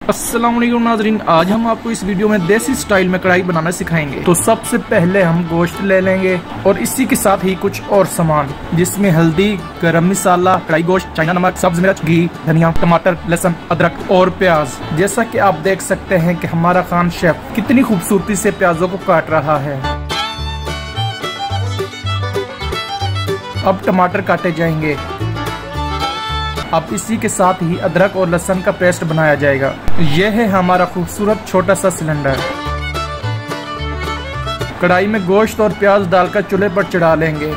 अस्सलाम वालेकुम नाज़रीन, आज हम आपको इस वीडियो में देसी स्टाइल में कढ़ाई बनाना सिखाएंगे। तो सबसे पहले हम गोश्त ले लेंगे और इसी के साथ ही कुछ और सामान जिसमें हल्दी, गरम मसाला, कढ़ाई गोश्त, चाइना नमक, सब्ज मिर्च, घी, धनिया, टमाटर, लहसुन, अदरक और प्याज। जैसा कि आप देख सकते हैं कि हमारा खान शेफ कितनी खूबसूरती से प्याजों को काट रहा है। अब टमाटर काटे जाएंगे। अब इसी के साथ ही अदरक और लहसुन का पेस्ट बनाया जाएगा। यह है हमारा खूबसूरत छोटा सा सिलेंडर। कढ़ाई में गोश्त और प्याज डालकर चूल्हे पर चढ़ा लेंगे।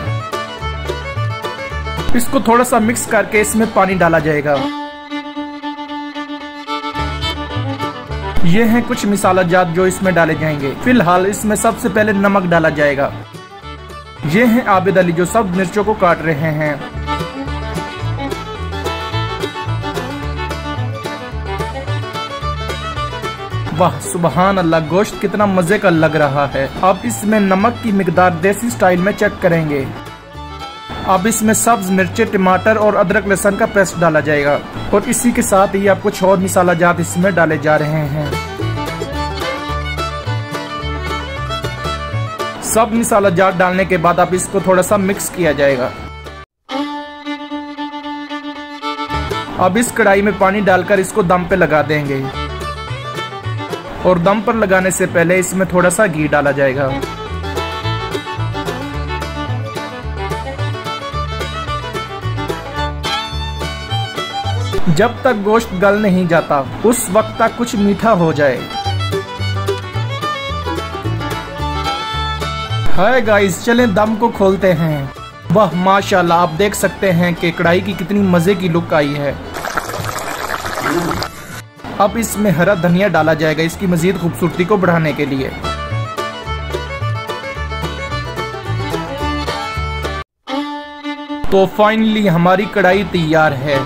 इसको थोड़ा सा मिक्स करके इसमें पानी डाला जाएगा। ये हैं कुछ मसाला जात जो इसमें डाले जाएंगे। फिलहाल इसमें सबसे पहले नमक डाला जाएगा। ये हैं आबिद अली जो सब मिर्चों को काट रहे हैं। वाह सुबहान अल्लाह, गोश्त कितना मजे का लग रहा है। अब इसमें नमक की मिकदार देसी स्टाइल में चेक करेंगे। अब इसमें सब्ज मिर्चे, टमाटर और अदरक लहसुन का पेस्ट डाला जाएगा और इसी के साथ ही आप कुछ और मसाला जात इसमें डाले जा रहे हैं। सब मसाला जात डालने के बाद अब इसको थोड़ा सा मिक्स किया जाएगा। अब इस कढ़ाई में पानी डालकर इसको दम पे लगा देंगे और दम पर लगाने से पहले इसमें थोड़ा सा घी डाला जाएगा। जब तक गोश्त गल नहीं जाता उस वक्त तक कुछ मीठा हो जाए। हाय गाइस, चलें दम को खोलते हैं। वाह माशाल्लाह, आप देख सकते हैं कि कढ़ाई की कितनी मजे की लुक आई है। अब इसमें हरा धनिया डाला जाएगा इसकी मजीद खूबसूरती को बढ़ाने के लिए। तो फाइनली हमारी कढ़ाई तैयार है।